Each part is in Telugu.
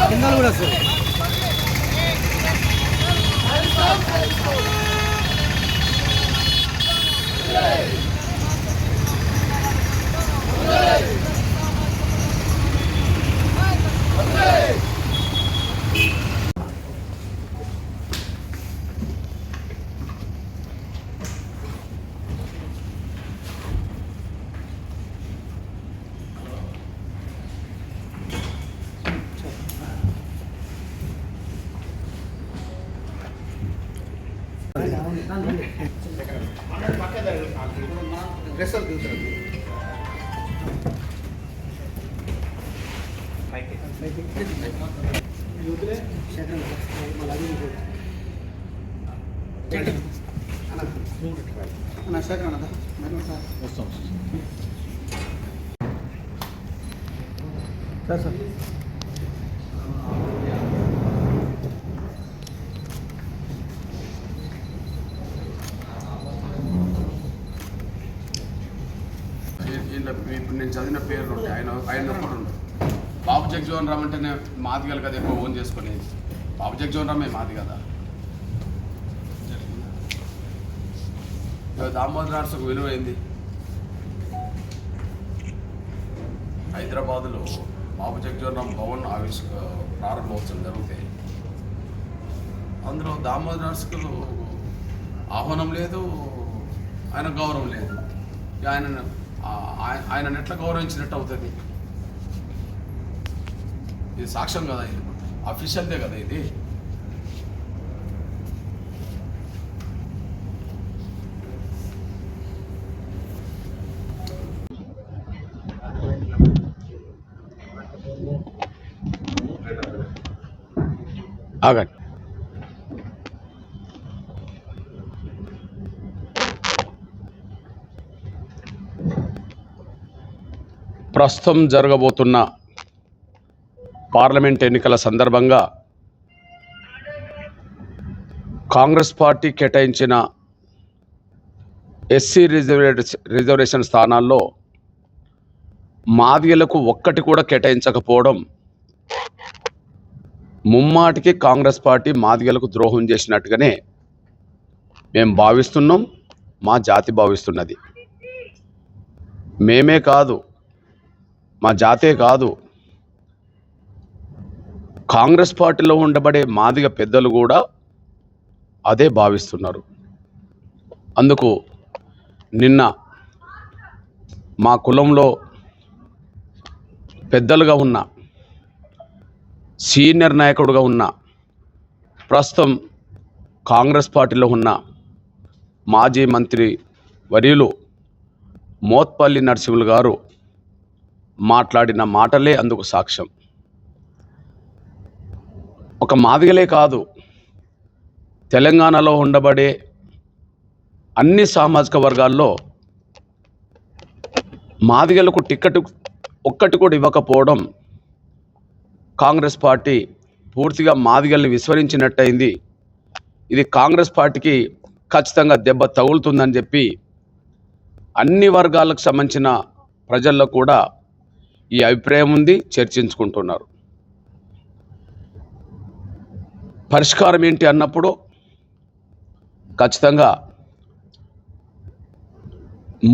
కిందలు కూడా సార్ సార్ ఇప్పుడు నేను చదివిన పేర్లు ఉంటాయి. ఆయన ఒక్కడు బాబు జగజీవన్ రామ్ అంటేనే మాదిగలు కదా ఎక్కువ ఓన్ చేసుకుని. బాబు జగజీవన్ రామే మాది కదా. దామోదర్ ఆర్ట్స్కు విలువైంది. హైదరాబాదులో బాబు జగజీవన్ రామ్ భవన్ ప్రారంభోత్సవం జరుగుతాయి. అందులో దామోదర్ ఆర్ట్స్కు ఆహ్వానం లేదు, ఆయన గౌరవం లేదు. ఆయన ఎట్లా గౌరవించినట్టు అవుతుంది? ఇది సాక్ష్యం కదా, ఇది అఫీషియల్దే కదా ఇది. ఆగండి. ప్రస్తుతం జరగబోతున్న పార్లమెంట్ ఎన్నికల సందర్భంగా కాంగ్రెస్ పార్టీ కేటాయించిన ఎస్సీ రిజర్వేషన్ స్థానాల్లో మాదిగలకు ఒక్కటి కూడా కేటాయించకపోవడం ముమ్మాటికి కాంగ్రెస్ పార్టీ మాదిగలకు ద్రోహం చేసినట్టుగానే మేము భావిస్తున్నాం, మా జాతి భావిస్తున్నది. మేమే కాదు, మా జాతే కాదు, కాంగ్రెస్ పార్టీలో ఉండబడే మాదిగ పెద్దలు కూడా అదే భావిస్తున్నారు. అందుకు నిన్న మా కులంలో పెద్దలుగా ఉన్న, సీనియర్ నాయకుడుగా ఉన్న, ప్రస్తుతం కాంగ్రెస్ పార్టీలో ఉన్న మాజీ మంత్రి వర్యులు మోత్పల్లి నరసింహులు గారు మాట్లాడిన మాటలే అందుకు సాక్ష్యం. ఒక మాదిగలే కాదు, తెలంగాణలో ఉండబడే అన్ని సామాజిక వర్గాల్లో మాదిగలకు టికెట్ ఒక్కటి కూడా ఇవ్వకపోవడం కాంగ్రెస్ పార్టీ పూర్తిగా మాదిగల్ని విస్మరించినట్టయింది. ఇది కాంగ్రెస్ పార్టీకి ఖచ్చితంగా దెబ్బ తగులుతుందని చెప్పి అన్ని వర్గాలకు సంబంధించిన ప్రజల్లో కూడా ఈ అభిప్రాయం ఉంది, చర్చించుకుంటున్నారు. పరిష్కారం ఏంటి అన్నప్పుడు ఖచ్చితంగా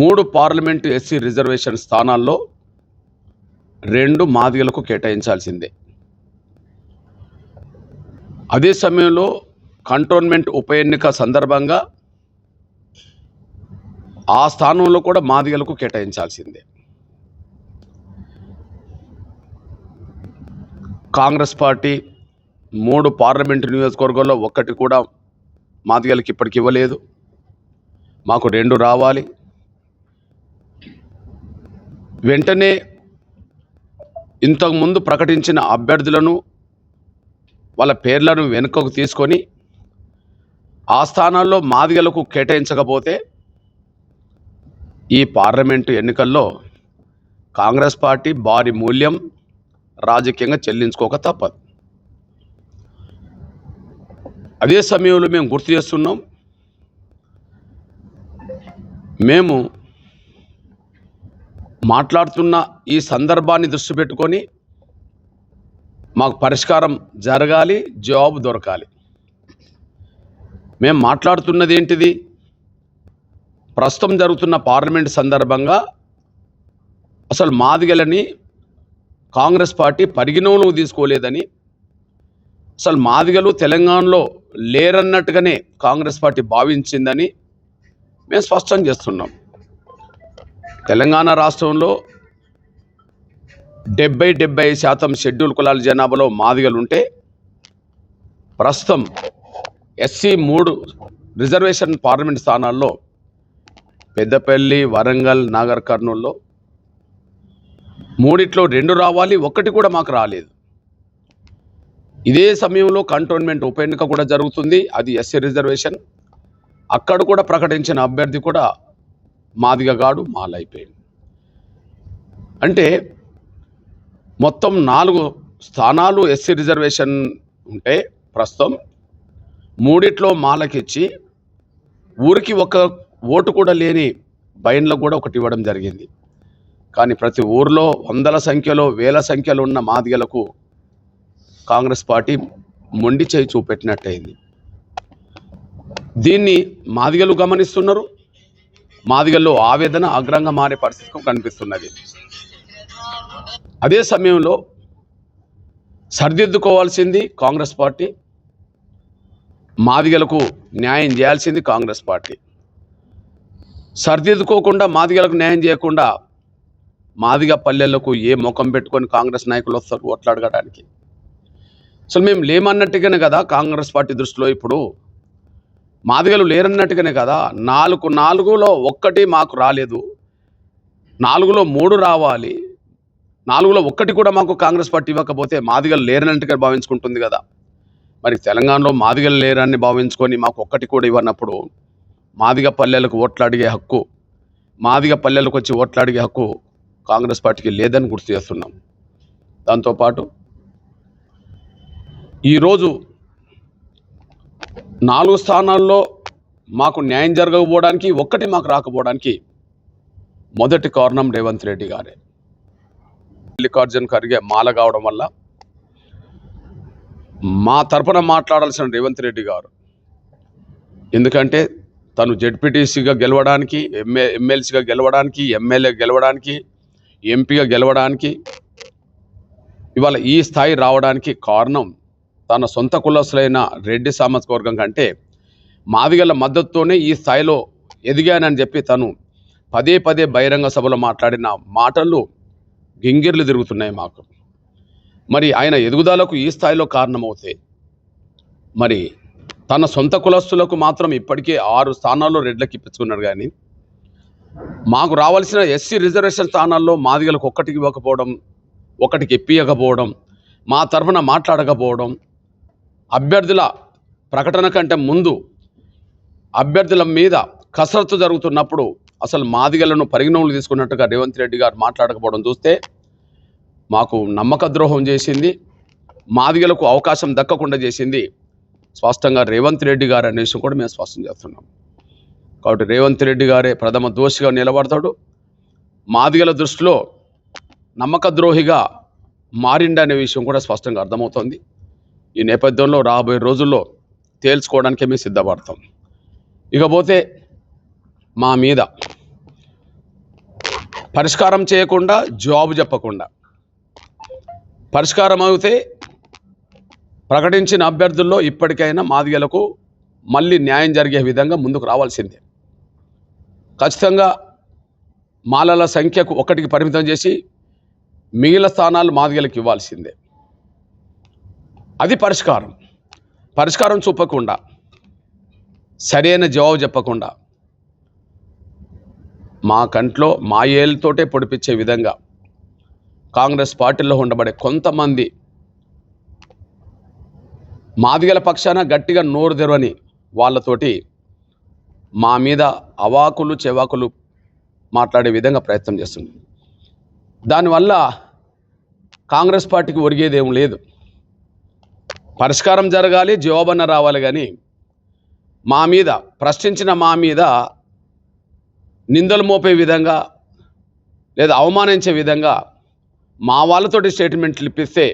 3 పార్లమెంటు ఎస్సీ రిజర్వేషన్ స్థానాల్లో 2 మాదిగలకు కేటాయించాల్సిందే. అదే సమయంలో కంటోన్మెంట్ ఉప ఎన్నిక సందర్భంగా ఆ స్థానంలో కూడా మాదిగలకు కేటాయించాల్సిందే. కాంగ్రెస్ పార్టీ 3 పార్లమెంటు నియోజకవర్గాల్లో ఒక్కటి కూడా మాదిగలకి ఇప్పటికి ఇవ్వలేదు. మాకు 2 రావాలి. వెంటనే ఇంతకుముందు ప్రకటించిన అభ్యర్థులను వాళ్ళ పేర్లను వెనుకకు తీసుకొని ఆ స్థానాల్లో మాదిగలకు కేటాయించకపోతే ఈ పార్లమెంటు ఎన్నికల్లో కాంగ్రెస్ పార్టీ భారీ మూల్యం రాజకీయంగా చెల్లించుకోక తప్పదు. అదే సమయంలో మేము గుర్తు చేస్తున్నాం, మేము మాట్లాడుతున్న ఈ సందర్భాన్ని దృష్టి పెట్టుకొని మాకు పరిష్కారం జరగాలి, జవాబు దొరకాలి. మేము మాట్లాడుతున్నది ఏంటిది? ప్రస్తుతం జరుగుతున్న పార్లమెంట్ సందర్భంగా అసలు మాదిగలని కాంగ్రెస్ పార్టీ పరిగణలోకి తీసుకోలేదని, అసలు మాదిగలు తెలంగాణలో లేరన్నట్టుగానే కాంగ్రెస్ పార్టీ భావించిందని మేము స్పష్టం చేస్తున్నాం. తెలంగాణ రాష్ట్రంలో 70% షెడ్యూల్ కులాల జనాభాలో మాదిగలు ఉంటే, ప్రస్తుతం ఎస్సీ 3 రిజర్వేషన్ పార్లమెంట్ స్థానాల్లో పెద్దపల్లి, వరంగల్, నాగర్ కర్నూల్లో 3 2 రావాలి, 1 కూడా మాకు రాలేదు. ఇదే సమయంలో కంటోన్మెంట్ ఉప ఎన్నిక కూడా జరుగుతుంది, అది ఎస్సీ రిజర్వేషన్. అక్కడ కూడా ప్రకటించిన అభ్యర్థి కూడా మాదిగగాడు మాలైపోయింది. అంటే మొత్తం 4 స్థానాలు ఎస్సీ రిజర్వేషన్ ఉంటే ప్రస్తుతం 3 మాలకిచ్చి ఊరికి 1 ఓటు కూడా లేని బైన్లకు కూడా 1 ఇవ్వడం జరిగింది. కానీ ప్రతి ఊర్లో వందల సంఖ్యలో, వేల సంఖ్యలో ఉన్న మాదిగలకు కాంగ్రెస్ పార్టీ మొండి చేయి చూపెట్టినట్టయింది. దీన్ని మాదిగలు గమనిస్తున్నారు. మాదిగల్లో ఆవేదన ఆగ్రహంగా మారే పరిస్థితి కనిపిస్తున్నది. అదే సమయంలో సరిదిద్దుకోవాల్సింది కాంగ్రెస్ పార్టీ, మాదిగలకు న్యాయం చేయాల్సింది కాంగ్రెస్ పార్టీ. సరిదిద్దుకోకుండా, మాదిగలకు న్యాయం చేయకుండా మాదిగ పల్లెలకు ఏ ముఖం పెట్టుకొని కాంగ్రెస్ నాయకులు వస్తారు ఓట్లు అడగడానికి? అసలు మేము లేమన్నట్టుగానే కదా కాంగ్రెస్ పార్టీ దృష్టిలో. ఇప్పుడు మాదిగలు లేరన్నట్టుగానే కదా. 4లో 1 మాకు రాలేదు, 4లో 3 రావాలి, 4లో 1 కూడా మాకు కాంగ్రెస్ పార్టీ ఇవ్వకపోతే మాదిగలు లేరన్నట్టుగా భావించుకుంటుంది కదా. మరి తెలంగాణలో మాదిగలు లేరని భావించుకొని మాకు 1 కూడా ఇవ్వనప్పుడు మాదిగ పల్లెలకు ఓట్లు అడిగే హక్కు, మాదిగ పల్లెలకు వచ్చి ఓట్లు అడిగే హక్కు కాంగ్రెస్ పార్టీకి లేదని గుర్తు చేస్తున్నాం. దాంతోపాటు ఈరోజు 4 స్థానాల్లో మాకు న్యాయం జరగకపోవడానికి, 1 మాకు రాకపోవడానికి మొదటి కారణం రేవంత్ రెడ్డి గారే. మల్లికార్జున్ ఖర్గే మాల కావడం వల్ల మా తరపున మాట్లాడాల్సిన రేవంత్ రెడ్డి గారు, ఎందుకంటే తను జెడ్పీటీసీగా గెలవడానికి, ఎమ్మెల్సీగా గెలవడానికి, ఎమ్మెల్యే గెలవడానికి, ఎంపీగా గెలవడానికి, ఇవాళ ఈ స్థాయి రావడానికి కారణం తన సొంత కులస్తులైన రెడ్డి సామాజిక వర్గం కంటే మాదిగల మద్దతుతోనే ఈ స్థాయిలో ఎదిగానని చెప్పి తను పదే బహిరంగ సభలో మాట్లాడిన మాటలు గింగిర్లు తిరుగుతున్నాయి మాకు. మరి ఆయన ఎదుగుదలకు ఈ స్థాయిలో కారణమవుతే, మరి తన సొంత కులస్తులకు మాత్రం ఇప్పటికే 6 స్థానాల్లో రెడ్లకు ఇప్పించుకున్నాడు. కానీ మాకు రావాల్సిన ఎస్సీ రిజర్వేషన్ స్థానాల్లో మాదిగలకు 1 ఇవ్వకపోవడం, 1 ఇప్పియకపోవడం, మా తరఫున మాట్లాడకపోవడం, అభ్యర్థుల ప్రకటన కంటే ముందు అభ్యర్థుల మీద కసరత్తు జరుగుతున్నప్పుడు అసలు మాదిగలను పరిగణలోకి తీసుకున్నట్టుగా రేవంత్ రెడ్డి గారు మాట్లాడకపోవడం చూస్తే మాకు నమ్మక ద్రోహం చేసింది, మాదిగలకు అవకాశం దక్కకుండా చేసింది స్పష్టంగా రేవంత్ రెడ్డి గారు అనే విషయం కూడా మేము స్పష్టం చేస్తున్నాం. కాబట్టి రేవంత్ రెడ్డి గారే ప్రథమ దోషిగా నిలబడతాడు. మాదిగల దృష్టిలో నమ్మక ద్రోహిగా మారిండనే విషయం కూడా స్పష్టంగా అర్థమవుతుంది. ఈ నేపథ్యంలో రాబోయే రోజుల్లో తేల్చుకోవడానికే మేము సిద్ధపడతాం. ఇకపోతే మా మీద పరిష్కారం చేయకుండా, జవాబు చెప్పకుండా, పరిష్కారం అయితే ప్రకటించిన అభ్యర్థుల్లో ఇప్పటికైనా మాదిగలకు మళ్ళీ న్యాయం జరిగే విధంగా ముందుకు రావాల్సిందే. ఖచ్చితంగా మాలల సంఖ్యకు 1కి పరిమితం చేసి మిగిలిన స్థానాలు మాదిగలకు ఇవ్వాల్సిందే. అది పరిష్కారం చూపకుండా, సరైన జవాబు చెప్పకుండా, మా కంట్లో మా ఏళ్ళతోటే పొడిపించే విధంగా కాంగ్రెస్ పార్టీలో ఉండబడే కొంతమంది మాదిగల పక్షాన గట్టిగా నోరు తెరవని వాళ్ళతోటి మా మీద అవాకులు చెవాకులు మాట్లాడే విధంగా ప్రయత్నం చేస్తుంది. దానివల్ల కాంగ్రెస్ పార్టీకి ఒరిగేదేం లేదు. పరిష్కారం జరగాలి, జవాబన్న రావాలి. కానీ మా మీద ప్రశ్నించిన మా మీద నిందలు మోపే విధంగా లేదా అవమానించే విధంగా మా వాళ్ళతోటి స్టేట్మెంట్లు ఇప్పిస్తే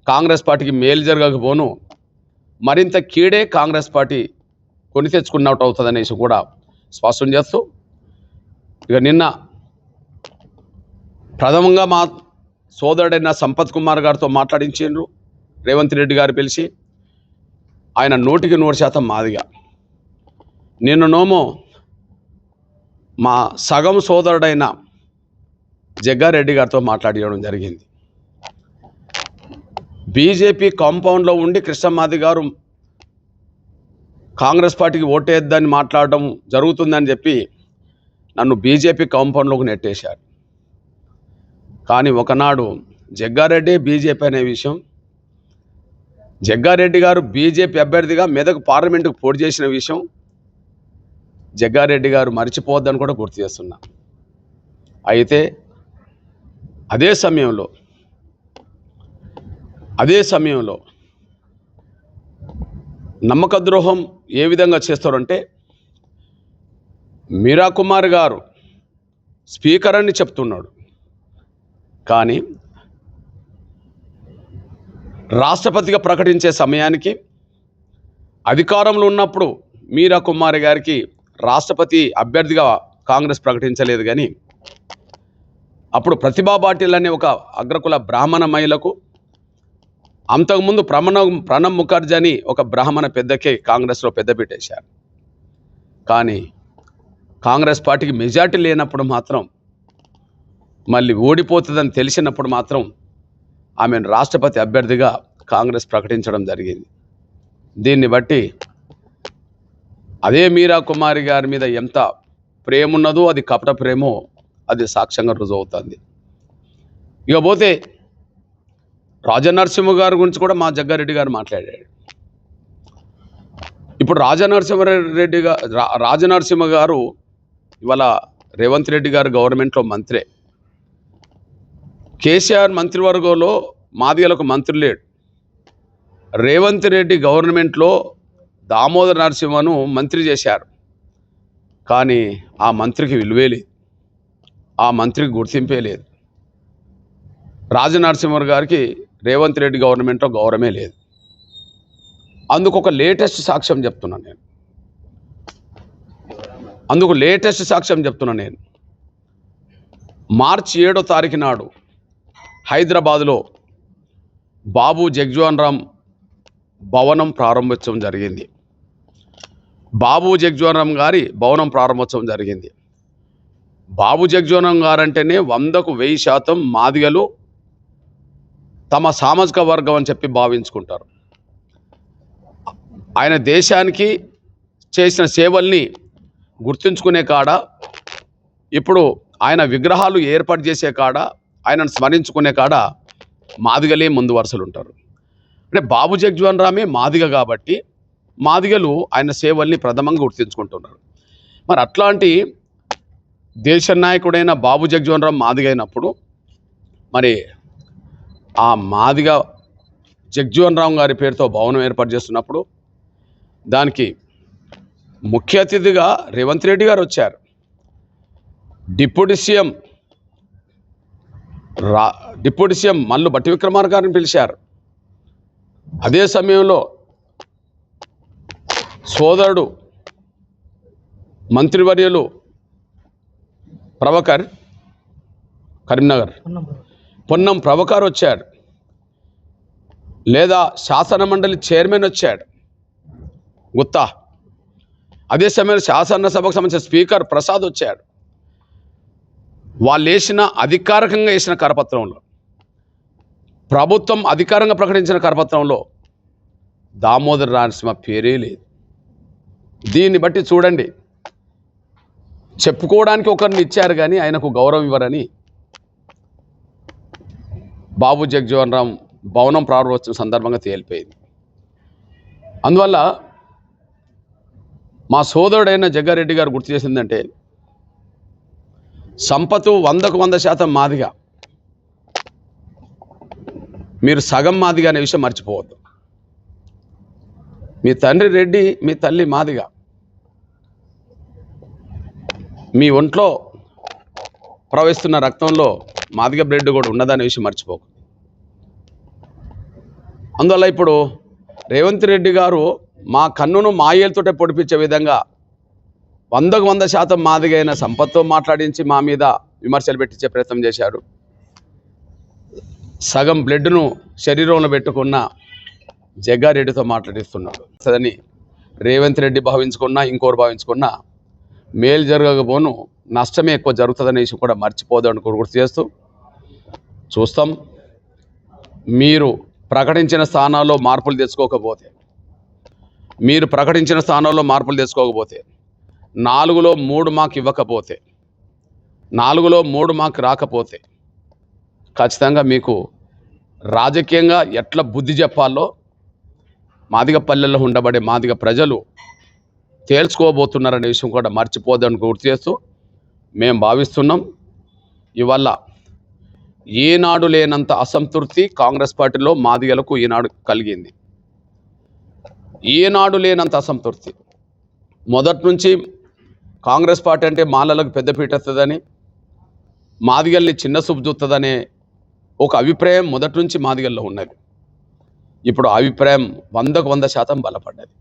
కాంగ్రెస్ పార్టీకి మేలు జరగకపోను, మరింత కీడే కాంగ్రెస్ పార్టీ కొని తెచ్చుకున్నట్టు అవుతుందనేసి కూడా స్పష్టం చేస్తూ, ఇక నిన్న ప్రథమంగా మా సోదరుడైన సంపత్ కుమార్ గారితో మాట్లాడించిండ్రు రేవంత్ రెడ్డి గారు పిలిచి. ఆయన 100% మాదిగా. నిన్ననేమో మా సగం సోదరుడైన జగ్గారెడ్డి గారితో మాట్లాడడం జరిగింది. బీజేపీ కాంపౌండ్లో ఉండి కృష్ణమాది గారు కాంగ్రెస్ పార్టీకి ఓటేద్దని మాట్లాడడం జరుగుతుందని చెప్పి నన్ను బీజేపీ కాంపౌండ్లోకి నెట్టేశారు. కానీ ఒకనాడు జగ్గారెడ్డి బీజేపీ అనే విషయం, జగ్గారెడ్డి గారు బీజేపీ అభ్యర్థిగా మెదక్ పార్లమెంటుకు పోటీ చేసిన విషయం జగ్గారెడ్డి గారు మర్చిపోవద్దని కూడా గుర్తు చేస్తున్నా. అయితే అదే సమయంలో నమ్మక ద్రోహం ఏ విధంగా చేస్తారంటే, మీరా కుమార్ గారు స్పీకర్ అని చెప్తున్నాడు, కానీ రాష్ట్రపతిగా ప్రకటించే సమయానికి అధికారంలో ఉన్నప్పుడు మీరా కుమార్ గారికి రాష్ట్రపతి అభ్యర్థిగా కాంగ్రెస్ ప్రకటించలేదు. కానీ అప్పుడు ప్రతిభా పాటిల్ అనే ఒక అగ్రకుల బ్రాహ్మణ మహిళకు, అంతకుముందు ప్రణబ్ ముఖర్జీ అని ఒక బ్రాహ్మణ పెద్దకే కాంగ్రెస్లో పెద్ద పెట్టేశారు. కానీ కాంగ్రెస్ పార్టీకి మెజార్టీ లేనప్పుడు మాత్రం, మళ్ళీ ఓడిపోతుందని తెలిసినప్పుడు మాత్రం ఆమెను రాష్ట్రపతి అభ్యర్థిగా కాంగ్రెస్ ప్రకటించడం జరిగింది. దీన్ని బట్టి అదే మీరా కుమారి గారి మీద ఎంత ప్రేమ ఉన్నదో, అది కపట ప్రేమో అది సాక్ష్యంగా రుజువుతుంది. ఇకపోతే రాజనరసింహ గారి గురించి కూడా మా జగ్గారెడ్డి గారు మాట్లాడాడు. ఇప్పుడు రాజనరసింహ గారు ఇవాళ రేవంత్ రెడ్డి గారు గవర్నమెంట్లో మంత్రే. కేసీఆర్ మంత్రివర్గంలో మాదిగలకు మంత్రి లేడు. రేవంత్ రెడ్డి గవర్నమెంట్లో దామోదర నరసింహను మంత్రి చేశారు. కానీ ఆ మంత్రికి విలువే లేదు, ఆ మంత్రికి గుర్తింపే లేదు. రాజనరసింహ గారికి రేవంత్ రెడ్డి గవర్నమెంట్లో గౌరవమే లేదు. అందుకు ఒక లేటెస్ట్ సాక్ష్యం చెప్తున్నాను నేను. మార్చి 7వ తారీఖు నాడు హైదరాబాదులో బాబు జగ్జీవన్ రామ్ భవనం ప్రారంభోత్సవం జరిగింది. బాబు జగ్జీవన్ రామ్ గారి భవనం ప్రారంభోత్సవం జరిగింది. బాబు జగ్జీవన్ రామ్ గారు అంటేనే 100కు 1000% మాదిగలు తమ సామాజిక వర్గం అని చెప్పి భావించుకుంటారు. ఆయన దేశానికి చేసిన సేవల్ని గుర్తుంచుకునే కాడ, ఇప్పుడు ఆయన విగ్రహాలు ఏర్పాటు చేసే కాడ, ఆయనను స్మరించుకునే కాడ మాదిగలే ముందు వరుసలు ఉంటారు. అంటే బాబు జగ్జీవన్ రామే మాదిగ కాబట్టి మాదిగలు ఆయన సేవల్ని ప్రథమంగా గుర్తించుకుంటున్నారు. మరి అట్లాంటి దేశ నాయకుడైన బాబు జగ్జీవన్ రామ్ మాదిగ అయినప్పుడు, మరి ఆ మాదిగ జగ్జీవన్ రామ్ గారి పేరుతో భవనం ఏర్పాటు చేస్తున్నప్పుడు దానికి ముఖ్య అతిథిగా రేవంత్ రెడ్డి గారు వచ్చారు. డిప్యూటీ సీఎం మల్లు భట్టి విక్రమార్క గారిని పిలిచారు. అదే సమయంలో సోదరుడు మంత్రివర్యులు ప్రభాకర్, కరీంనగర్ పొన్నం ప్రభాకర్ వచ్చాడు. లేదా శాసన మండలి చైర్మన్ వచ్చాడు గుత్తా. అదే సమయంలో శాసనసభకు సంబంధించిన స్పీకర్ ప్రసాద్ వచ్చాడు. వాళ్ళు అధికారికంగా వేసిన కరపత్రంలో, ప్రభుత్వం అధికారంగా ప్రకటించిన కరపత్రంలో దామోదర నరసింహ పేరే లేదు. దీన్ని బట్టి చూడండి, చెప్పుకోవడానికి ఒకరిని ఇచ్చారు కానీ ఆయనకు గౌరవం ఇవ్వరని బాబు జగ్జీవన్ రామ్ భవనం ప్రారంభోత్సవం సందర్భంగా తేలిపోయింది. అందువల్ల మా సోదరుడైన జగ్గారెడ్డి గారు గుర్తు చేసిందంటే, సంపత్ 100కు 100% మాదిగా, మీరు సగం మాదిగా అనే విషయం మర్చిపోవద్దు. మీ తండ్రి రెడ్డి, మీ తల్లి మాదిగ. మీ ఒంట్లో ప్రవహిస్తున్న రక్తంలో మాదిగ బ్లడ్ కూడా ఉన్నదనే విషయం మర్చిపోకు. అందువల్ల ఇప్పుడు రేవంత్ రెడ్డి గారు మా కన్నును మాయేలతోటే పొడిపించే విధంగా 100% మాదిగైన సంపత్తో మాట్లాడించి మా మీద విమర్శలు పెట్టించే ప్రయత్నం చేశారు. సగం బ్లడ్ను శరీరంలో పెట్టుకున్న జగ్గారెడ్డితో మాట్లాడిస్తున్నాడు. అదని రేవంత్ రెడ్డి భావించుకున్నా, ఇంకోరు భావించుకున్నా మేలు జరగకపోను నష్టమే ఎక్కువ జరుగుతుందనే విషయం కూడా మర్చిపోదని గుర్తు చేస్తూ చూస్తాం. మీరు ప్రకటించిన స్థానాల్లో మార్పులు తెచ్చుకోకపోతే, 4లో 3 మార్కు ఇవ్వకపోతే, 4లో 3 మార్కు రాకపోతే ఖచ్చితంగా మీకు రాజకీయంగా ఎట్లా బుద్ధి చెప్పాలో మాదిగ పల్లెల్లో ఉండబడే మాదిగ ప్రజలు తేల్చుకోబోతున్నారనే విషయం కూడా మర్చిపోదని గుర్తు చేస్తూ మేము భావిస్తున్నాం. ఇవల్ల ఏనాడు లేనంత అసంతృప్తి కాంగ్రెస్ పార్టీలో మాదిగలకు ఈనాడు కలిగింది. ఏనాడు లేనంత అసంతృప్తి. మొదటి నుంచి కాంగ్రెస్ పార్టీ అంటే మాలలకు పెద్దపీట వస్తుందని, మాదిగల్ని చిన్న చూపు చూస్తుందనే ఒక అభిప్రాయం మొదటి నుంచి మాదిగల్లో ఉన్నది. ఇప్పుడు అభిప్రాయం 100% బలపడ్డది.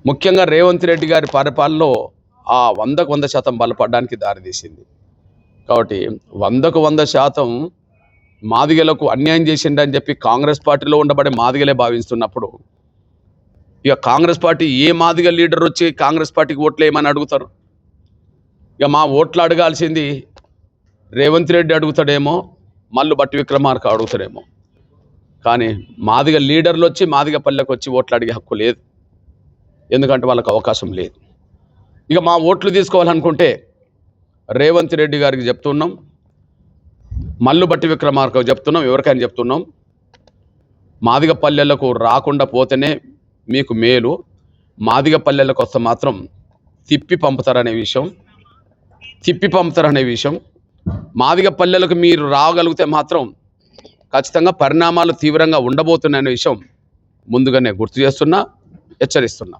ముఖ్యంగా రేవంత్ రెడ్డి గారి పరిపాలనలో ఆ 100% బలపడడానికి దారితీసింది. కాబట్టి 100% మాదిగలకు అన్యాయం చేసిండని చెప్పి కాంగ్రెస్ పార్టీలో ఉండబడే మాదిగలే భావిస్తున్నప్పుడు ఇక కాంగ్రెస్ పార్టీ ఏ మాదిగ లీడర్ వచ్చి కాంగ్రెస్ పార్టీకి ఓట్లు వేయమని అడుగుతారు? ఇక మా ఓట్లు అడగాల్సింది రేవంత్ రెడ్డి అడుగుతాడేమో, మల్లు బట్టి విక్రమార్క అడుగుతాడేమో. కానీ మాదిగ లీడర్లు వచ్చి మాదిగ పల్లెకి వచ్చి ఓట్లు అడిగే హక్కు లేదు. ఎందుకంటే వాళ్ళకి అవకాశం లేదు. ఇక మా ఓట్లు తీసుకోవాలనుకుంటే రేవంత్ రెడ్డి గారికి చెప్తున్నాం, మల్లు బట్టి విక్రమార్క చెప్తున్నాం, ఎవరికైనా చెప్తున్నాం, మాదిగ పల్లెలకు రాకుండా పోతేనే మీకు మేలు, మాదిగ పల్లెలకు వస్తే మాత్రం తిప్పి పంపుతారనే విషయం, మాదిగ పల్లెలకు మీరు రాగలిగితే మాత్రం ఖచ్చితంగా పరిణామాలు తీవ్రంగా ఉండబోతున్నాయనే విషయం ముందుగానే గుర్తు చేస్తున్నా, హెచ్చరిస్తున్నా.